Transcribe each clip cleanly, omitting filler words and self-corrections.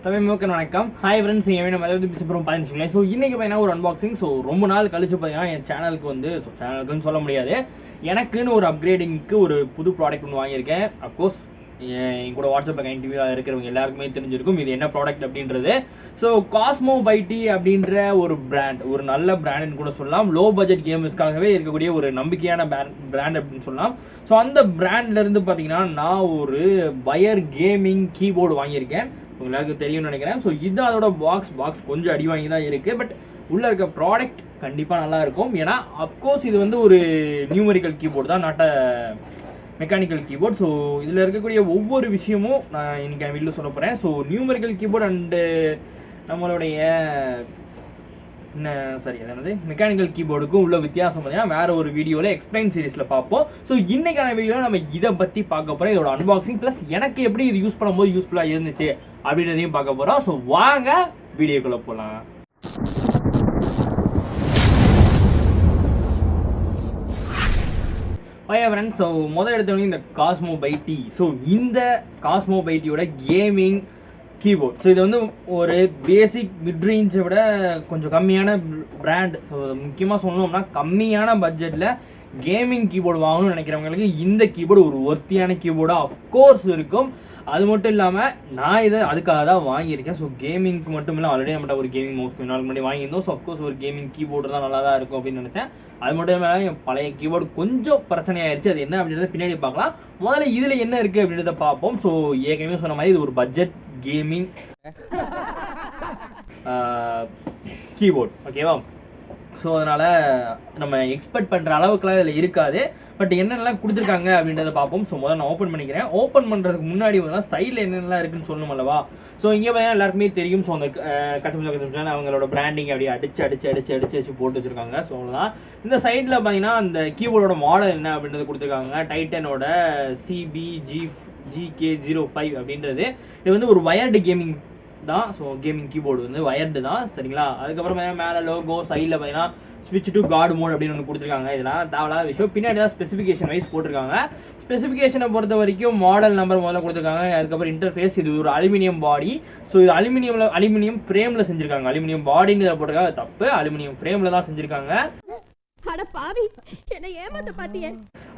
தமிழ்மக்கள் வணக்கம். Hi friends, நீங்கள் நம்ம எதாவது பேசுகிறோம் பார்த்துச்சுங்களேன். ஸோ இன்றைக்கி பார்த்தீங்கன்னா ஒரு அன்பாக்சிங். ஸோ ரொம்ப நாள் கழிச்சு பார்த்தீங்கன்னா என் சேனலுக்கு வந்து சேனலுக்குன்னு சொல்ல முடியாது, எனக்குன்னு ஒரு அப்கிரேடிங்க்கு ஒரு புது ப்ராடக்ட் ஒன்று வாங்கியிருக்கேன். அஃப்கோர்ஸ் என் கூட வாட்ஸ்அப்பில் கனெக்டிவாக இருக்கிறவங்க எல்லாருக்குமே தெரிஞ்சிருக்கும் இது என்ன ப்ராடக்ட் அப்படின்றது. ஸோ காஸ்மோ பைட்டி அப்படின்ற ஒரு பிராண்ட், ஒரு நல்ல பிராண்டுன்னு கூட சொல்லலாம். லோ பட்ஜெட் கேமர்ஸ்க்காகவே இருக்கக்கூடிய ஒரு நம்பிக்கையான பிராண்ட் அப்படின்னு சொல்லலாம். ஸோ அந்த பிராண்ட்லேருந்து பார்த்தீங்கன்னா நான் ஒரு வயர் கேமிங் கீபோர்டு வாங்கியிருக்கேன். உங்களுக்கு தெரியும்னு நினைக்கிறேன். ஸோ இது அதோட பாக்ஸ் கொஞ்சம் அடி வாங்கி தான் இருக்குது. பட் உள்ளே இருக்க ப்ராடக்ட் கண்டிப்பாக நல்லா இருக்கும். ஏன்னா அப்கோர்ஸ் இது வந்து ஒரு நியூமெரிக்கல் கீபோர்டு தான், நாட் மெக்கானிக்கல் கீபோர்ட். ஸோ இதில் இருக்கக்கூடிய ஒவ்வொரு விஷயமும் நான் இன்னைக்கு வீட்டில் சொல்ல போகிறேன். ஸோ நியூமெரிக்கல் கீபோர்டு அண்டு நம்மளுடைய அதாவது மெக்கானிக்கல் கீபோர்டுக்கும் உள்ள வித்தியாசம் பார்த்தீங்கன்னா வேற ஒரு வீடியோவில் எக்ஸ்பிளைன் சீரீஸில் பார்ப்போம். ஸோ இன்னைக்கான வீடியோவில் நம்ம இதை பற்றி பார்க்க போகிறோம். இதோட அன்பாக்சிங் ப்ளஸ் எனக்கு எப்படி இது யூஸ் பண்ணும்போது யூஸ்ஃபுல்லாக இருந்துச்சு அப்படின்றதையும் பார்க்க போகிறோம். ஸோ வாங்க வீடியோக்குள்ளே போகலாம். ஃப்ரெண்ட்ஸ், ஸோ முதல் எடுத்தவங்க இந்த காஸ்மோ பைட்டி. ஸோ இந்த காஸ்மோ பைட்டியோட கேமிங் கீபோர்ட். ஸோ இது வந்து ஒரு பேசிக் மிட் ரேஞ்சை விட கொஞ்சம் கம்மியான பிராண்ட். ஸோ முக்கியமாக சொன்னோம்னா கம்மியான பட்ஜெட்டில் கேமிங் கீபோர்டு வாங்கணும்னு நினைக்கிறவங்களுக்கு இந்த கீபோர்டு ஒரு ஒர்த்தியான கீபோர்டாக அஃப்கோர்ஸ் இருக்கும். அது மட்டும் இல்லாமல் நான் இதை அதுக்காக தான் வாங்கியிருக்கேன். ஸோ கேமிங்க்கு மட்டும் இல்லை, ஆல்ரெடி நம்மகிட்ட ஒரு கேமிங் மவுஸ் கொஞ்சம் நாள் முன்னாடி வாங்கியிருந்தோம். ஸோ அஃப்கோர்ஸ் ஒரு கேமிங் கீபோர்டு தான் நல்லா தான் இருக்கும் அப்படின்னு நினச்சேன். அது மட்டும் இல்லாமல் என் பழைய கீபோர்டு கொஞ்சம் பிரச்சனையாயிருச்சு. அது என்ன அப்படின்றத பின்னாடி பார்க்கலாம். முதல்ல இதில் என்ன இருக்குது அப்படின்றத பார்ப்போம். ஸோ ஏற்கனவே சொன்ன மாதிரி இது ஒரு பட்ஜெட் கேமிங் கீபோர்ட், ஓகேவா? ஸோ அதனால் நம்ம எக்ஸ்பெக்ட் பண்ணுற அளவுக்குலாம் இதில் இருக்காது. பட் என்னென்னலாம் கொடுத்துருக்காங்க அப்படின்றத பார்ப்போம். ஸோ முதல்ல நான் ஓப்பன் பண்ணிக்கிறேன். ஓப்பன் பண்ணுறதுக்கு முன்னாடி வந்து சைடில் என்னென்னலாம் இருக்குன்னு சொல்லணும் அல்லவா? ஸோ இங்கே பார்த்தீங்கன்னா எல்லாருக்குமே தெரியும். ஸோ அந்த கச்சமிச்சா அவங்களோட பிராண்டிங் அப்படியே அடிச்சு போட்டு வச்சுருக்காங்க. ஸோ அவ்வளோதான். இந்த சைடில் பார்த்தீங்கன்னா அந்த கீபோர்டோட மாடல் என்ன அப்படின்றது கொடுத்துருக்காங்க. டைட்டனோட CBGK05 அப்படின்றது. இது வந்து ஒரு வயர்டு கேமிங் தான். ஸோ கேமிங் கீபோர்டு வந்து வயர்டு தான், சரிங்களா? அதுக்கப்புறம் மேலே லோகோ, சைடில் பார்த்தீங்கன்னா ஸ்விட்ச் டு கார்டு மோட் அப்படின்னு ஒன்று கொடுத்துருக்காங்க. இதெல்லாம் தேவையில்லாத விஷயம். பின்னாடி தான் ஸ்பெசிஃபிகேஷன் வைஸ் போட்டிருக்காங்க. ஸ்பெசிஃபிகேஷனை பொறுத்த வரைக்கும் மாடல் நம்பர் முதல்ல கொடுத்துருக்காங்க. அதுக்கப்புறம் இன்டர்ஃபேஸ். இது ஒரு அலுமினியம் பாடி. ஸோ இது அலுமினியம் ஃப்ரேமில் செஞ்சுருக்காங்க. அலுமினியம் பாடின்னு இதில் போட்டிருக்காங்க, தப்பு. அலுமினியம் ஃப்ரேமில் தான் செஞ்சுருக்காங்க.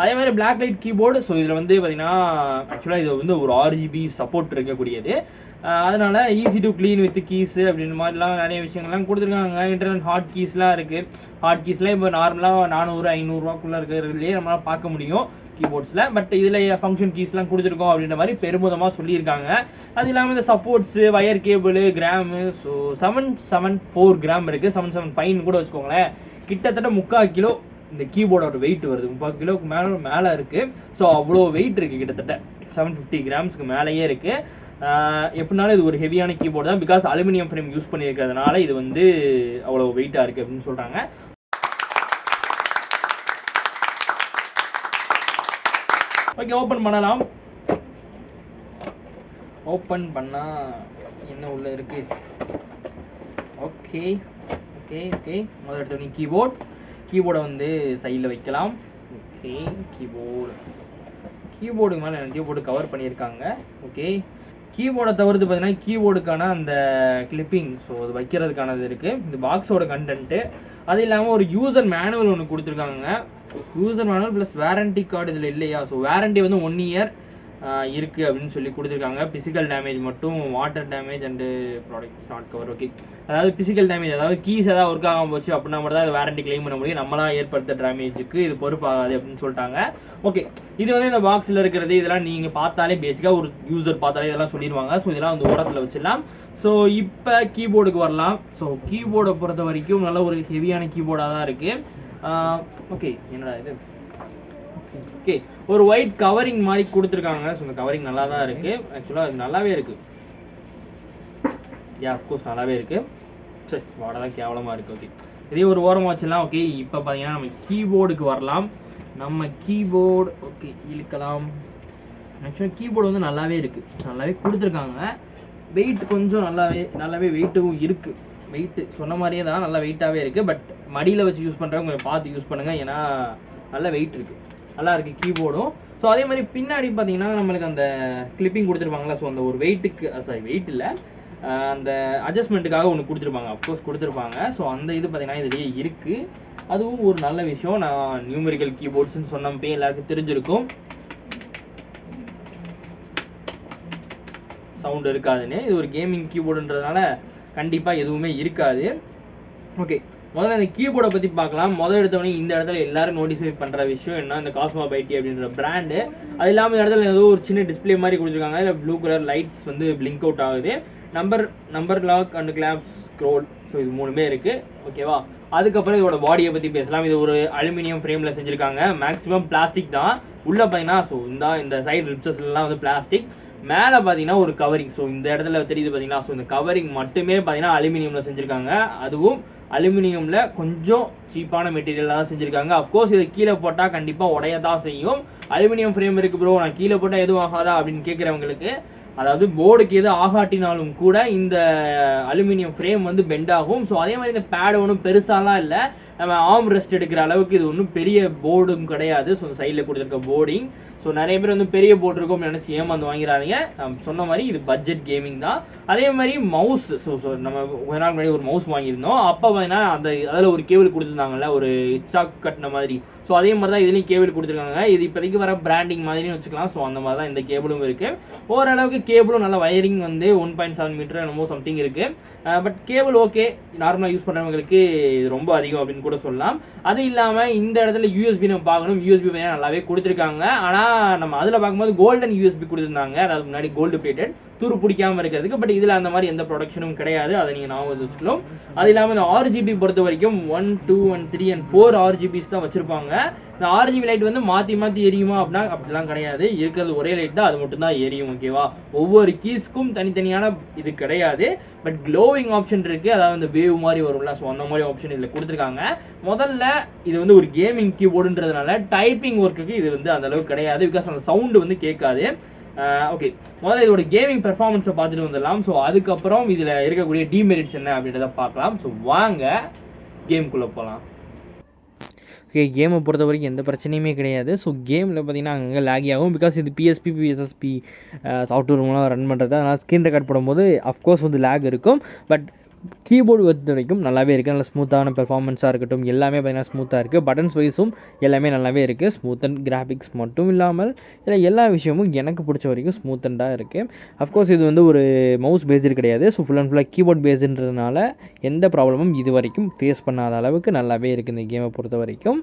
அதே மாதிரி பிளாக் லைட் கீபோர்டு. ஸோ இதில் வந்து பார்த்தீங்கன்னா ஆக்சுவலாக இது வந்து ஒரு RGB சப்போர்ட் இருக்கக்கூடியது. அதனால easy to clean with keys அப்படின்ற மாதிரிலாம் நிறைய விஷயங்கள்லாம் கொடுத்துருக்காங்க. இன்டர்னல் ஹாட் கீஸ்லாம் இருக்குது. ஹாட் கீஸ்லாம் இப்போ நார்மலாக 400-500 இருக்கிறதுலேயே நம்மளால் பார்க்க முடியும் கீபோர்ட்ஸில். பட் இதில் ஃபங்க்ஷன் கீஸ்லாம் கொடுத்துருக்கோம் அப்படின்ற மாதிரி பெருமிதமாக சொல்லியிருக்காங்க. அது இல்லாமல் இந்த supports, wire cable, gram. So 774 gram இருக்குது. 775 கூட வச்சுக்கோங்களேன். கிட்டத்தட்ட 3/4 கிலோ இந்த கீபோர்டோட வெயிட் வருது. 3/4 கிலோவுக்கு மேலே இருக்குது. ஸோ அவ்வளோ வெயிட் இருக்குது. கிட்டத்தட்ட 750 கிராம்ஸ்க்கு மேலேயே இருக்குது. எப்படினாலும் இது ஒரு ஹெவியான கீபோர்டு தான். பிகாஸ் அலுமினியம் ஃப்ரேம் யூஸ் பண்ணியிருக்கிறதுனால இது வந்து அவ்வளோ வெயிட்டாக இருக்குது அப்படின்னு சொல்கிறாங்க. ஓகே, ஓப்பன் பண்ணலாம். ஓப்பன் பண்ணால் என்ன உள்ள இருக்கு? ஓகே ஓகே ஓகே முதல் எடுத்தோடனே கீபோர்டை வந்து சைடில் வைக்கலாம். ஓகே, கீபோர்டுக்கு மேலே எனக்கு போட்டு கவர் பண்ணியிருக்காங்க. ஓகே, கீபோர்டை தவிர்த்து பார்த்தீங்கன்னா கீபோர்டுக்கான அந்த கிளிப்பிங், ஸோ அது வைக்கிறதுக்கானது இருக்குது. இந்த பாக்ஸோட கண்டென்ட்டு. அது இல்லாமல் ஒரு யூசர் மேனுவல் ஒன்று கொடுத்துருக்காங்க. User manual plus warranty card இதில் இல்லையா? ஸோ வாரண்டி வந்து 1 இயர் இருக்குது அப்படின்னு சொல்லி கொடுத்துருக்காங்க. பிசிக்கல் டேமேஜ் மட்டும், water damage and product not cover. Okay, அதாவது பிசிக்கல் டேமேஜ், அதாவது கீஸ் ஏதாவது ஒர்க் ஆகாமல் போச்சு அப்படின்னா மட்டும் தான் வாரண்டி கிளைம் பண்ண முடியும். நம்மளாம் ஏற்படுத்த டேமேஜுக்கு இது பொறுப்பாகாது அப்படின்னு சொல்லிட்டாங்க. ஓகே, இது வந்து இந்த பாக்ஸில் இருக்கிறது. இதெல்லாம் நீங்கள் பார்த்தாலே பேசிக்காக ஒரு யூசர் பார்த்தாலே இதெல்லாம் சொல்லிடுவாங்க. ஸோ இதெல்லாம் வந்து ஓரத்தில் வச்சிடலாம். ஸோ இப்போ கீபோர்டுக்கு வரலாம். ஸோ கீபோர்டை பொறுத்த வரைக்கும் நல்ல ஒரு ஹெவியான கீபோர்டாக தான் இருக்குது. ஓகே, என்னடா இது? ஓகே, ஒரு ஒயிட் கவரிங் மாதிரி கொடுத்துருக்காங்க. ஸோ இந்த கவரிங் நல்லா தான் இருக்குது. ஆக்சுவலாக அது நல்லாவே இருக்குது. அஃப்கோர்ஸ் நல்லாவே இருக்குது. சரி, வாட தான் கேவலமாக இருக்குது. ஓகே, இதே ஒரு ஓரமாக வச்சிடலாம். ஓகே, இப்போ பார்த்தீங்கன்னா நம்ம கீபோர்டுக்கு வரலாம். நம்ம கீபோர்டு ஓகே இழுக்கலாம். ஆக்சுவலாக கீபோர்டு வந்து நல்லாவே இருக்குது, நல்லாவே கொடுத்துருக்காங்க. வெயிட் கொஞ்சம் நல்லாவே வெயிட்டும் இருக்குது. வெயிட்டு சொன்ன மாதிரியே தான், நல்லா வெயிட்டாகவே இருக்குது. பட் மடியில் வச்சு யூஸ் பண்ணுறவங்க கொஞ்சம் பார்த்து யூஸ் பண்ணுங்கள். ஏன்னா நல்ல வெயிட் இருக்குது, நல்லா இருக்குது கீபோர்டும். ஸோ அதே மாதிரி பின்னாடி பார்த்தீங்கன்னா நம்மளுக்கு அந்த கிளிப்பிங் கொடுத்துருப்பாங்களா. ஸோ அந்த ஒரு வெயிட்டுக்கு வெயிட் இல்லை, அந்த அட்ஜஸ்ட்மெண்ட்டுக்காக ஒன்று கொடுத்துருப்பாங்க, அஃப்கோர்ஸ் கொடுத்துருப்பாங்க. ஸோ அந்த இது பார்த்தீங்கன்னா இதுலேயே இருக்குது. அதுவும் ஒரு நல்ல விஷயம். நான் நியூமெரிக்கல் கீபோர்ட்ஸ்ன்னு சொன்னப்பே எல்லாருக்கும் தெரிஞ்சிருக்கும் சவுண்ட் இருக்காதுன்னு. இது ஒரு கேமிங் கீபோர்டுன்றதுனால கண்டிப்பாக எதுவுமே இருக்காது. ஓகே, முதல்ல இந்த கீபோர்டை பற்றி பார்க்கலாம். முதல் எடுத்தவொடனே இந்த இடத்துல எல்லாரும் நோட்டிஃபை பண்ணுற விஷயம் என்ன, இந்த காஸ்மா பைட்டி அப்படின்ற பிராண்டு. அது இல்லாமல் இந்த இடத்துல ஏதோ ஒரு சின்ன டிஸ்பிளே மாதிரி கொடுத்துருக்காங்க. இல்லை ப்ளூ கலர் லைட்ஸ் வந்து பிளிங்க் அவுட் ஆகுது. Number lock and clap scroll, so இது மூணுமே இருக்குது. ஓகேவா, அதுக்கப்புறம் இதோட பாடியை பற்றி பேசலாம். இது ஒரு அலுமினியம் ஃப்ரேமில் செஞ்சுருக்காங்க. மேக்ஸிமம் பிளாஸ்டிக் தான் உள்ளே பார்த்தீங்கன்னா. ஸோ இந்த சைடு ரிப்சஸ்லாம் வந்து பிளாஸ்டிக். மேலே பார்த்தீங்கன்னா ஒரு கவரிங், ஸோ இந்த இடத்துல தெரியுது பார்த்தீங்கன்னா. ஸோ இந்த கவரிங் மட்டுமே பார்த்தீங்கன்னா அலுமினியமில் செஞ்சுருக்காங்க. அதுவும் அலுமினியமில் கொஞ்சம் சீப்பான மெட்டீரியலாக தான் செஞ்சுருக்காங்க. அஃப்கோர்ஸ் இது கீழே போட்டால் கண்டிப்பாக உடைய தான் செய்யும். அலுமினியம் ஃப்ரேம் இருக்குது ப்ரோ, நான் கீழே போட்டால் எதுவும் ஆகாதா அப்படின்னு கேட்குறவங்களுக்கு, அதாவது போர்டுக்கு எது ஆகாட்டினாலும் கூட இந்த அலுமினியம் ஃப்ரேம் வந்து பெண்ட் ஆகும். ஸோ அதே மாதிரி இந்த பேடு ஒன்றும் பெருசாலாம் இல்லை, நம்ம ஆர்ம் ரெஸ்ட் எடுக்கிற அளவுக்கு இது ஒன்றும் பெரிய போர்டும் கிடையாது. ஸோ சைடில் கொடுத்துருக்க போர்டிங், ஸோ நிறைய பேர் வந்து பெரிய போர்டு இருக்கும்னு நினச்சி ஏமாந்து வாங்கிறாதீங்க. சொன்ன மாதிரி இது பட்ஜெட் கேமிங் தான். அதே மாதிரி மவுஸ், ஸோ நம்ம கொஞ்ச நாள் முன்னாடி ஒரு மவுஸ் வாங்கியிருந்தோம். அப்போ பார்த்தீங்கன்னா அதில் ஒரு கேபிள் கொடுத்துருந்தாங்கல்ல, ஒரு இட்ஸாக் கட்டின மாதிரி. ஸோ அதே மாதிரி தான் இதுலேயும் கேபிள் கொடுத்துருக்காங்க. இது இப்போதைக்கு வர பிராண்டிங் மாதிரின்னு வச்சுக்கலாம். ஸோ அந்த மாதிரி தான் இந்த கேபிளும் இருக்குது. ஓரளவுக்கு கேபிளும் நல்ல வயரிங் வந்து 1.7 மீட்டர் என்னமோ சம்திங் இருக்குது. பட் கேபிள் ஓகே, நார்மலாக யூஸ் பண்ணுறவங்களுக்கு இது ரொம்ப அதிகம் அப்படின்னு கூட சொல்லலாம். அது இல்லாமல் இந்த இடத்துல யூஎஸ்பி நம்ம பார்க்கணும். யூஎஸ்பி பார்த்தீங்கன்னா நல்லாவே கொடுத்துருக்காங்க. ஆனால் நம்ம அதில் பார்க்கும்போது கோல்டன் யூஎஸ்பி கொடுத்துருந்தாங்க, அதாவது முன்னாடி கோல்டு பிளேட்டட், துரு பிடிக்காமல் இருக்கிறதுக்கு. பட் இதில் அந்த மாதிரி எந்த ப்ரொடக்ஷனும் கிடையாது, அதை நீங்கள் ஞாபகம் வச்சுக்கலாம். அது இல்லாமல் இந்த RGB பொறுத்த வரைக்கும் 1, 2 and 3 and 4 RGBs தான் வச்சுருப்பாங்க. இந்த RGB லைட் வந்து மாற்றி எரியுமா அப்படின்னா அப்படிலாம் கிடையாது. இருக்கிறது ஒரே லைட் தான், அது மட்டும் தான் எரியும். ஓகேவா, ஒவ்வொரு கீஸ்க்கும் தனித்தனியான இது கிடையாது. பட் க்ளோவிங் ஆப்ஷன் இருக்குது, அதாவது இந்த வேவ் மாதிரி வரும்ல, ஸோ அந்த மாதிரி ஆப்ஷன் இதில் கொடுத்துருக்காங்க. முதல்ல இது வந்து ஒரு கேமிங் கீபோர்டுன்றதுனால டைப்பிங் ஒர்க்குக்கு இது வந்து அந்த அளவுக்கு கிடையாது, பிகாஸ் அந்த சவுண்டு வந்து கேட்காது. ஓகே, முதல்ல இதோட கேமிங் பெர்ஃபார்மன்ஸை பார்த்துட்டு வந்துடலாம். ஸோ அதுக்கப்புறம் இதில் இருக்கக்கூடிய டிமெரிட்ஸ் என்ன அப்படின்றத பார்க்கலாம். ஸோ வாங்க கேம்குள்ளே போகலாம். ஓகே, கேமை பொறுத்த வரைக்கும் எந்த பிரச்சனையுமே கிடையாது. ஸோ கேமில் பார்த்தீங்கன்னா அங்கே லேகி ஆகும், பிகாஸ் இது PSP சாஃப்ட்வேர் மூலம் ரன் பண்ணுறது. அதனால் ஸ்க்ரீன் ரெக்கார்ட் போடும்போது அஃப்கோர்ஸ் வந்து லேக் இருக்கும். பட் கீபோர்டு பொறுத்த வரைக்கும் நல்லாவே இருக்குது. நல்ல ஸ்மூத்தான பெர்ஃபார்மன்ஸாக இருக்கட்டும், எல்லாமே பார்த்தீங்கன்னா ஸ்மூத்தாக இருக்குது. பட்டன்ஸ் வைஸும் எல்லாமே நல்லாவே இருக்குது. ஸ்மூத் அண்ட் கிராஃபிக்ஸ் மட்டும் இல்லாமல் இதில் எல்லா விஷயமும் எனக்கு பிடிச்ச வரைக்கும் ஸ்மூத் அண்டாக இருக்குது. அஃப்கோர்ஸ் இது வந்து ஒரு மவுஸ் பேஸ்டு கிடையாது. ஸோ ஃபுல் அண்ட் ஃபுல்லாக கீபோர்ட் பேஸ்டுன்றதுனால எந்த ப்ராப்ளமும் இது வரைக்கும் ஃபேஸ் பண்ணாத அளவுக்கு நல்லாவே இருக்குது இந்த கேமை பொறுத்த வரைக்கும்.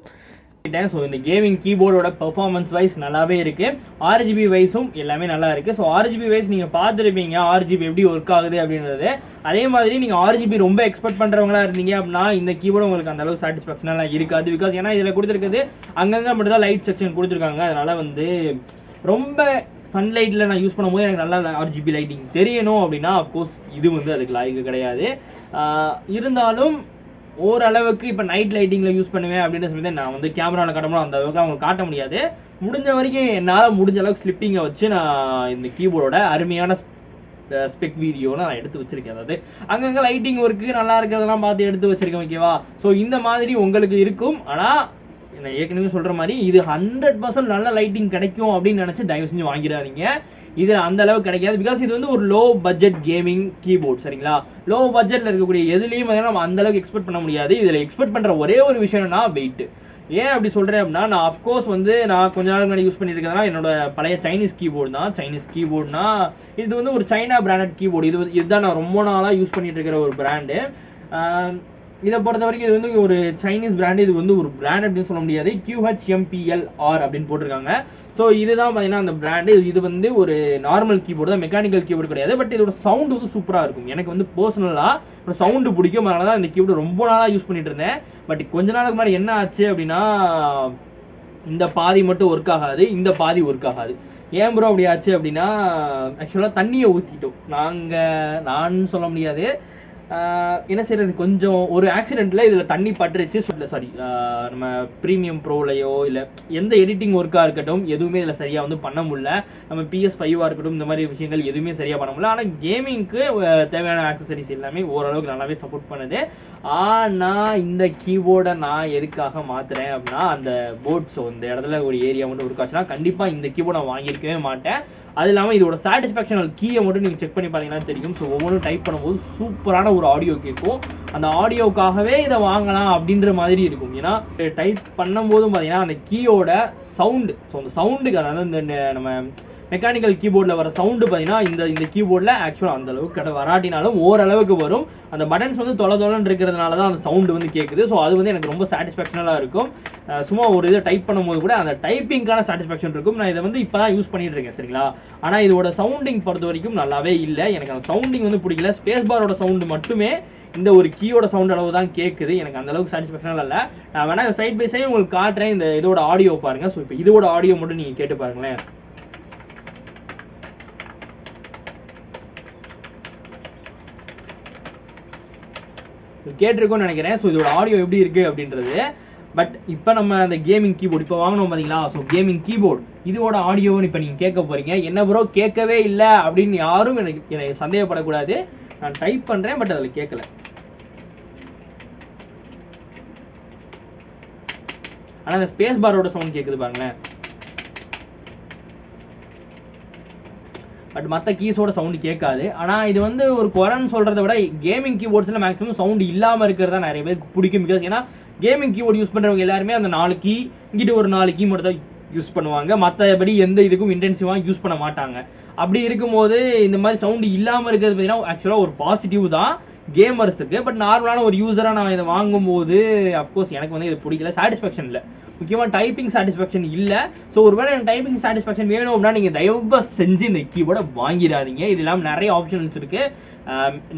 ஸோ இந்த கேமிங் கீபோர்டோட பெர்ஃபார்மன்ஸ் வைஸ் நல்லாவே இருக்கு. RGB வைஸும் எல்லாமே நல்லா இருக்கு. ஸோ RGB வைஸ் நீங்க பார்த்துருப்பீங்க RGB எப்படி ஒர்க் ஆகுது அப்படின்றது. அதே மாதிரி நீங்க RGB ரொம்ப எக்ஸ்பெக்ட் பண்றவங்களா இருந்தீங்க அப்படின்னா இந்த கீபோர்டு உங்களுக்கு அந்த அளவு சாட்டிஸ்ஃபேக்ஷனாக இருக்காது. பிகாஸ் ஏன்னா இதில் கொடுத்துருக்குது அங்கங்கே மட்டும் தான் லைட் செக்ஷன் கொடுத்துருக்காங்க. அதனால வந்து ரொம்ப சன்லைட்டில் நான் யூஸ் பண்ணும்போது எனக்கு நல்லா RGB லைட்டிங் தெரியணும் அப்படின்னா அஃப்கோர்ஸ் இது வந்து அதுக்கு லாய்க்கு கிடையாது. இருந்தாலும் ஓரளவுக்கு இப்போ நைட் லைட்டிங்கில் யூஸ் பண்ணுவேன் அப்படின்னு சொல்லி நான் வந்து கேமராவில் காட்டணும், அந்த அளவுக்கு அவங்களுக்கு காட்ட முடியாது. முடிஞ்ச வரைக்கும் என்னால் முடிஞ்ச அளவுக்கு ஸ்லிப்பிங்கை வச்சு நான் இந்த கீபோர்டோட அருமையான ஸ்பெக் வீடியோலாம் நான் எடுத்து வச்சிருக்கேன். அதாவது அங்கங்கே லைட்டிங் ஒர்க்கு நல்லா இருக்கிறதெல்லாம் பார்த்து எடுத்து வச்சிருக்கேன். ஓகேவா, ஸோ இந்த மாதிரி உங்களுக்கு இருக்கும். ஆனால் நான் ஏற்கனவே சொல்கிற மாதிரி இது 100% நல்ல லைட்டிங் கிடைக்கும் அப்படின்னு நினச்சி தயவு செஞ்சு வாங்கிடாதீங்க. இது அந்த அளவுக்கு கிடைக்காது. பிகாஸ் இது வந்து ஒரு லோ பட்ஜெட் கேமிங் கீபோர்ட், சரிங்களா. லோ பட்ஜெட்டில் இருக்கக்கூடிய எதுலேயும் நம்ம அந்த அளவுக்கு எக்ஸ்பெக்ட் பண்ண முடியாது. இதில் எக்ஸ்பெக்ட் பண்ணுற ஒரே ஒரு விஷயம்னா வெயிட். ஏன் அப்படி சொல்கிறேன் அப்படின்னா, நான் அஃப்கோர்ஸ் வந்து நான் கொஞ்ச நாள் முன்னாடி யூஸ் பண்ணியிருக்கிறதுனா என்னோட பழைய சைனீஸ் கீபோர்டு தான். சைனீஸ் கீபோர்டுனா இது வந்து ஒரு சைனா பிராண்டட் கீபோர்டு. இதுதான் நான் ரொம்ப நாளாக யூஸ் பண்ணிட்டு இருக்கிற ஒரு பிராண்டு. இதை பொறுத்த வரைக்கும் இது வந்து ஒரு சைனீஸ் பிராண்டு. இது வந்து ஒரு பிராண்ட் அப்படின்னு சொல்ல முடியாது. QHMPLR அப்படின்னு போட்டிருக்காங்க. ஸோ இதுதான் பார்த்தீங்கன்னா அந்த பிராண்டு. இது வந்து ஒரு நார்மல் கீபோர்டு தான், மெக்கானிக்கல் கீபோர்டு கிடையாது. பட் இதோட சவுண்டு வந்து சூப்பராக இருக்கும். எனக்கு வந்து பர்சனலாக சவுண்டு பிடிக்கும். அதனால தான் இந்த கீபோர்டு ரொம்ப நாளாக யூஸ் பண்ணிட்டு இருந்தேன். பட் கொஞ்ச நாளுக்கு முன்னாடி என்ன ஆச்சு அப்படின்னா, இந்த பாதி மட்டும் ஒர்க் ஆகாது, இந்த பாதி ஒர்க் ஆகாது. ஏன் ப்ரோ அப்படி ஆச்சு அப்படின்னா, ஆக்சுவலாக தண்ணியை ஊற்றிட்டோம் நான் சொல்ல முடியாது. என்ன செய்யறது, கொஞ்சம் ஒரு ஆக்சிடென்ட்ல இதுல தண்ணி பட்டுருச்சு. சாரி, நம்ம ப்ரீமியம் ப்ரோலையோ இல்லை எந்த எடிட்டிங் ஒர்க்காக இருக்கட்டும் எதுவுமே இதில் சரியாக வந்து பண்ண முடியல. நம்ம PS5 இருக்கட்டும் இந்த மாதிரி விஷயங்கள் எதுவுமே சரியாக பண்ண முடியல. ஆனால் கேமிங்க்கு தேவையான ஆக்சசரிஸ் எல்லாமே ஓரளவுக்கு நல்லாவே சப்போர்ட் பண்ணுது. ஆனால் இந்த கீபோர்டை நான் எதுக்காக மாற்றுறேன் அப்படின்னா, அந்த போர்ட்ஸோ இந்த இடத்துல ஒரு ஏரியா மட்டும் ஒர்க் ஆச்சுன்னா கண்டிப்பாக இந்த கீபோர்டை வாங்கியிருக்கவே மாட்டேன். அது இல்லாமல் இதோட சாட்டிஸ்ஃபேக்ஷனல் கீயை மட்டும் நீங்கள் செக் பண்ணி பார்த்தீங்கன்னா தெரியும். ஸோ ஒவ்வொன்றும் டைப் பண்ணும்போது சூப்பரான ஒரு ஆடியோ கேட்கும். அந்த ஆடியோக்காகவே இதை வாங்கலாம் அப்படின்ற மாதிரி இருக்கும். ஏன்னா டைப் பண்ணும்போதும் பார்த்தீங்கன்னா அந்த கீயோட சவுண்டு, ஸோ அந்த சவுண்டுக்கு, அதாவது இந்த நம்ம மெக்கானிக்கல் கீபோர்டில் வர சவுண்டு பார்த்தீங்கன்னா இந்த கீபோர்டில் ஆக்சுவலாக அந்த அளவுக்கு வராட்டினாலும் ஓரளவுக்கு வரும். அந்த பட்டன்ஸ் வந்து தொலைன்னு இருக்கிறதுனால தான் அந்த சவுண்டு வந்து கேட்குது. ஸோ அது வந்து எனக்கு ரொம்ப சாட்டிஸ்ஃபேக்ஷனலாக இருக்கும். சும்மா ஒரு இதை டைப் பண்ணும்போது கூட அந்த டைப்பிங்கான சாட்டிஸ்ஃபேக்ஷன் இருக்கும். நான் இதை வந்து இப்போ தான் யூஸ் பண்ணிட்டு இருக்கேன், சரிங்களா. ஆனால் இதோட சவுண்டிங் பொறுத்த வரைக்கும் நல்லாவே இல்லை. எனக்கு அந்த சவுண்டிங் வந்து பிடிக்கல. ஸ்பேஸ் பாரோட சவுண்டு மட்டுமே இந்த ஒரு கீயோட சவுண்ட் அளவு தான் கேட்குது. எனக்கு அந்த அளவுக்கு சாட்டிஸ்ஃபேக்ஷனாக இல்லை. நான் வேணா சைட் பை சைடு உங்களுக்கு காட்டுறேன். இந்த இதோட ஆடியோ பாருங்க. ஸோ இப்போ இதோட ஆடியோ மட்டும் நீங்கள் கேட்டு பாருங்களேன். கேட்டிருக்கோம்னு நினைக்கிறேன். ஸோ இதோட ஆடியோ எப்படி இருக்கு அப்படின்றது. பட் இப்போ நம்ம அந்த கேமிங் கீபோர்டு இப்போ வாங்கினோம் பார்த்தீங்களா. ஸோ கேமிங் கீபோர்டு இதோட ஆடியோன்னு இப்போ நீங்கள் கேட்க போறீங்க. என்ன ப்ரோ கேட்கவே இல்லை அப்படின்னு யாரும் எனக்கு சந்தேகப்படக்கூடாது. நான் டைப் பண்ணுறேன், பட் அதில் கேட்கல. ஆனால் அந்த ஸ்பேஸ் பாரோட சவுண்ட் கேட்குது பாருங்களேன். பட் மற்ற கீஸோட சவுண்டு கேட்காது. ஆனால் இது வந்து ஒரு குறைன்னு சொல்கிறத விட கேமிங் கீபோர்ட்ஸில் மேக்ஸிமம் சவுண்டு இல்லாமல் இருக்கிறதா நிறைய பேருக்கு பிடிக்கும். பிகாஸ் ஏன்னா கேமிங் கீபோர்டு யூஸ் பண்ணுறவங்க எல்லாருமே அந்த 4 கீ இங்கிட்ட ஒரு 4 கீ மட்டும் தான் யூஸ் பண்ணுவாங்க. மற்றபடி எந்த இதுக்கும் இன்டென்சிவாக யூஸ் பண்ண மாட்டாங்க. அப்படி இருக்கும்போது இந்த மாதிரி சவுண்டு இல்லாமல் இருக்கிறது பார்த்தீங்கன்னா ஆக்சுவலாக ஒரு பாசிட்டிவ் தான் கேமர்ஸுக்கு. பட் நார்மலான ஒரு யூஸராக நான் இதை வாங்கும்போது அப்கோர்ஸ் எனக்கு வந்து இது பிடிக்கல, சாட்டிஸ்ஃபேக்ஷன் இல்லை. முக்கியமாக டைப்பிங் சாட்டிஸ்ஃபேக்ஷன் இல்லை. ஸோ ஒருவேளை எனக்கு டைப்பிங் சாட்டிஸ்ஃபேக்ஷன் வேணும் அப்படின்னா நீங்கள் தயவு செஞ்சு இந்த கீபோர்டை வாங்கிடாதீங்க. இது இல்லாமல் நிறைய ஆப்ஷன்ஸ் இருக்குது.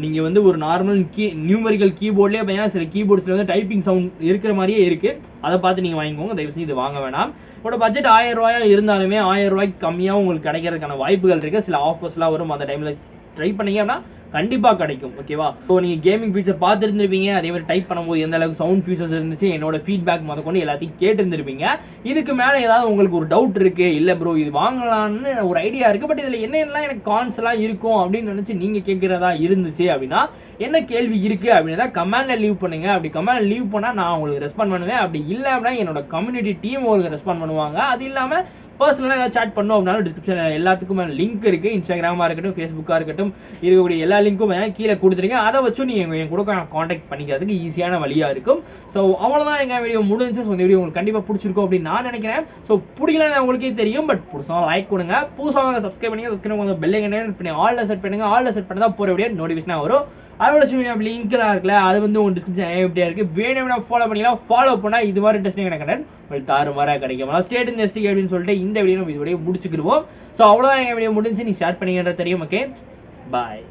நீங்கள் வந்து ஒரு நார்மல் நியூமெரிக்கல் கீபோர்ட்லேயே பார்த்தீங்கன்னா சில கீபோர்ட்ஸில் வந்து டைப்பிங் சவுண்ட் இருக்கிற மாதிரியே இருக்குது. அதை பார்த்து நீங்கள் வாங்கிக்கோங்க. தயவு செஞ்சு இது வாங்க வேணாம். உங்களோட பட்ஜெட் 1000 ரூபாயா இருந்தாலுமே 1000 ரூபாய்க்கு கம்மியாக உங்களுக்கு கிடைக்கிறதுக்கான வாய்ப்புகள் இருக்குது. சில ஆஃபர்ஸ்லாம் வரும். அந்த டைமில் ட்ரை பண்ணீங்க அப்படின்னா கண்டிப்பாக கிடைக்கும். ஓகேவா. ஸோ நீங்கள் கேமிங் ஃபீச்சர் பார்த்துருந்துருப்பீங்க. அதே மாதிரி டைப் பண்ணும்போது எந்த அளவுக்கு சவுண்ட் ஃபீச்சர்ஸ் இருந்துச்சு, என்னோட ஃபீட்பேக் முதற்கொண்டு எல்லாத்தையும் கேட்டுருந்துருப்பீங்க. இதுக்கு மேலே ஏதாவது உங்களுக்கு ஒரு டவுட் இருக்கு, இல்லை ப்ரோ இது வாங்கலான்னு ஒரு ஐடியா இருக்குது, பட் இதில் என்னென்னலாம் எனக்கு கான்ஸ் எல்லாம் இருக்கும் அப்படின்னு நினச்சி நீங்கள் கேட்குறதா இருந்துச்சு அப்படின்னா என்ன கேள்வி இருக்குது அப்படின்னா கமெண்ட்ல லீவ் பண்ணுங்க. அப்படி கமெண்ட் லீவ் பண்ணால் நான் உங்களுக்கு ரெஸ்பாண்ட் பண்ணுவேன். அப்படி இல்லை அப்படின்னா என்னோட கம்யூனிட்டி டீம் உங்களுக்கு ரெஸ்பாண்ட் பண்ணுவாங்க. அது இல்லாமல் பர்சனலாக ஏதாவது சாட் பண்ணோம் அப்படின்னாலும் டிஸ்கிரிப்ஷன் எல்லாத்துக்கும் லிங்க் இருக்குது. இன்ஸ்டாகிராமாக இருக்கட்டும், ஃபேஸ்புக்காக இருக்கட்டும், இருக்கக்கூடிய எல்லா லிங்க்கும் கீழே கொடுத்துருக்கேன். அதை வச்சு நீங்கள் என் கூட காண்டாக்ட் பண்ணிக்கிறதுக்கு ஈஸியான வழியாக இருக்கும். ஸோ அவ்வளோதான் எங்கள் வீடியோ முடிஞ்சு. ஸோ இந்த வீடியோ உங்களுக்கு கண்டிப்பாக பிடிச்சிருக்கும் அப்படின்னு நான் நினைக்கிறேன். ஸோ பிடிக்கலன்னு உங்களுக்கே தெரியும். பட் புதுசாக லைக் கொடுங்க, புதுசாக சப்ஸ்கிரைப் பண்ணி சப்ஸ்கிரைப் பெல் ஐக்கன் பண்ணி ஆல்ல செட் பண்ணுங்க. ஆல்ல செட் பண்ணி தான் போகிற வீடியோ நோட்டிஃபிகேஷனாக வரும். அதோட லிங்க்லாம் இருக்குல்ல, அது வந்து உங்க டிஸ்கிரிப்ஷன் எப்படியா இருக்கு, வேணும்னா ஃபாலோ பண்ணிக்கலாம். ஃபாலோ பண்ணா இது மாதிரி டெஸ்டிங் கண்டென்ட் உங்களுக்கு தாறுமாறா கிடைக்கும். ஸ்டேட் இன் டெஸ்டிங் அப்படின்னு சொல்லிட்டு இந்த வீடியோ நம்ம இதோடய முடிச்சுக்கிடுவோம். ஸோ அவ்வளோதான் எங்கள் வீடியோ முடிஞ்சு. நீ ஷேர் பண்ணிங்கன்ற தெரியும். ஓகே, பாய்.